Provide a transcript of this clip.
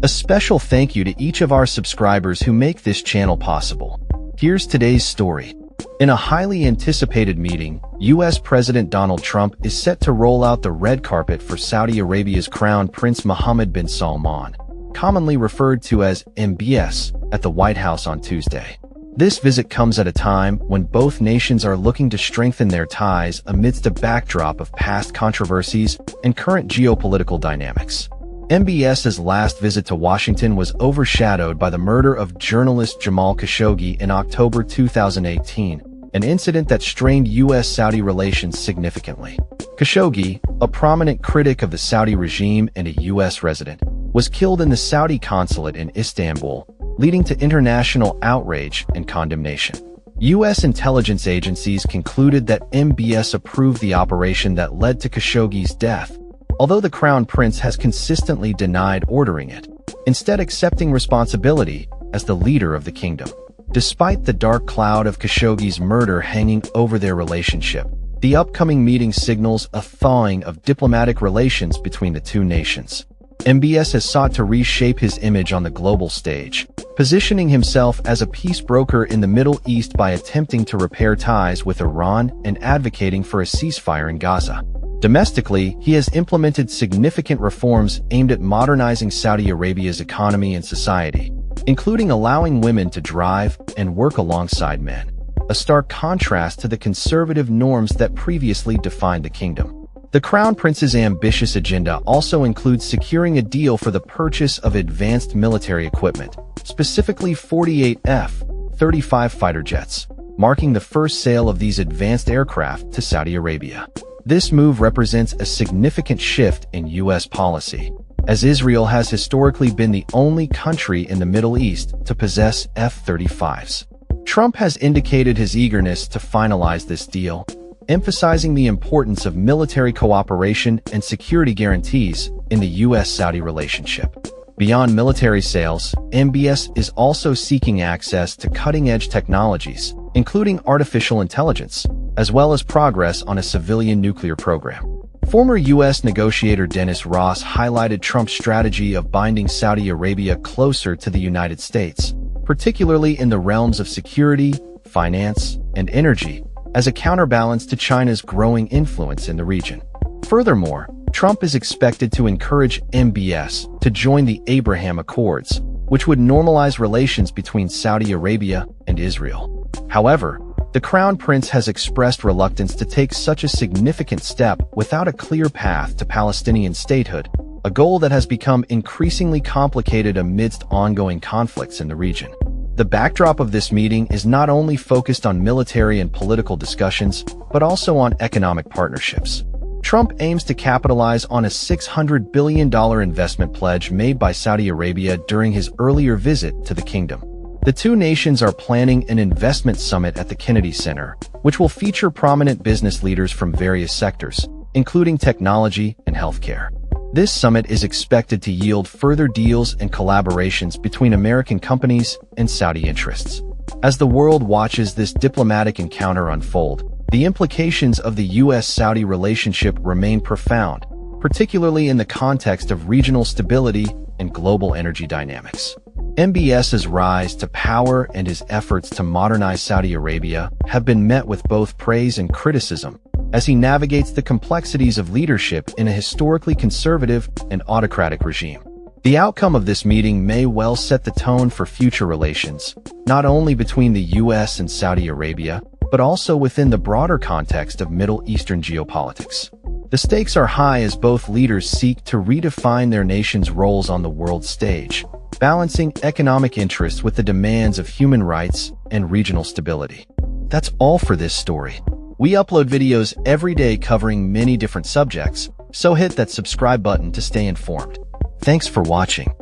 A special thank you to each of our subscribers who make this channel possible. Here's today's story. In a highly anticipated meeting, U.S. President Donald Trump is set to roll out the red carpet for Saudi Arabia's Crown Prince Mohammed bin Salman, commonly referred to as MBS, at the White House on Tuesday. This visit comes at a time when both nations are looking to strengthen their ties amidst a backdrop of past controversies and current geopolitical dynamics. MBS's last visit to Washington was overshadowed by the murder of journalist Jamal Khashoggi in October 2018, an incident that strained U.S.-Saudi relations significantly. Khashoggi, a prominent critic of the Saudi regime and a U.S. resident, was killed in the Saudi consulate in Istanbul, leading to international outrage and condemnation. U.S. intelligence agencies concluded that MBS approved the operation that led to Khashoggi's death, although the Crown Prince has consistently denied ordering it, instead accepting responsibility as the leader of the kingdom. Despite the dark cloud of Khashoggi's murder hanging over their relationship, the upcoming meeting signals a thawing of diplomatic relations between the two nations. MBS has sought to reshape his image on the global stage, positioning himself as a peace broker in the Middle East by attempting to repair ties with Iran and advocating for a ceasefire in Gaza. Domestically, he has implemented significant reforms aimed at modernizing Saudi Arabia's economy and society, including allowing women to drive and work alongside men, a stark contrast to the conservative norms that previously defined the kingdom. The Crown Prince's ambitious agenda also includes securing a deal for the purchase of advanced military equipment, specifically 48 F-35 fighter jets, marking the first sale of these advanced aircraft to Saudi Arabia. This move represents a significant shift in U.S. policy, as Israel has historically been the only country in the Middle East to possess F-35s. Trump has indicated his eagerness to finalize this deal, emphasizing the importance of military cooperation and security guarantees in the U.S.-Saudi relationship. Beyond military sales, MBS is also seeking access to cutting-edge technologies, including artificial intelligence, as well as progress on a civilian nuclear program. Former U.S. negotiator Dennis Ross highlighted Trump's strategy of binding Saudi Arabia closer to the United States, particularly in the realms of security, finance, and energy, as a counterbalance to China's growing influence in the region. Furthermore, Trump is expected to encourage MBS to join the Abraham Accords, which would normalize relations between Saudi Arabia and Israel. However, the Crown Prince has expressed reluctance to take such a significant step without a clear path to Palestinian statehood, a goal that has become increasingly complicated amidst ongoing conflicts in the region. The backdrop of this meeting is not only focused on military and political discussions, but also on economic partnerships. Trump aims to capitalize on a $600 billion investment pledge made by Saudi Arabia during his earlier visit to the kingdom. The two nations are planning an investment summit at the Kennedy Center, which will feature prominent business leaders from various sectors, including technology and healthcare. This summit is expected to yield further deals and collaborations between American companies and Saudi interests. As the world watches this diplomatic encounter unfold, the implications of the U.S.-Saudi relationship remain profound, particularly in the context of regional stability and global energy dynamics. MBS's rise to power and his efforts to modernize Saudi Arabia have been met with both praise and criticism, as he navigates the complexities of leadership in a historically conservative and autocratic regime. The outcome of this meeting may well set the tone for future relations, not only between the U.S. and Saudi Arabia, but also within the broader context of Middle Eastern geopolitics. The stakes are high as both leaders seek to redefine their nations' roles on the world stage, balancing economic interests with the demands of human rights and regional stability. That's all for this story. We upload videos every day covering many different subjects, so hit that subscribe button to stay informed. Thanks for watching.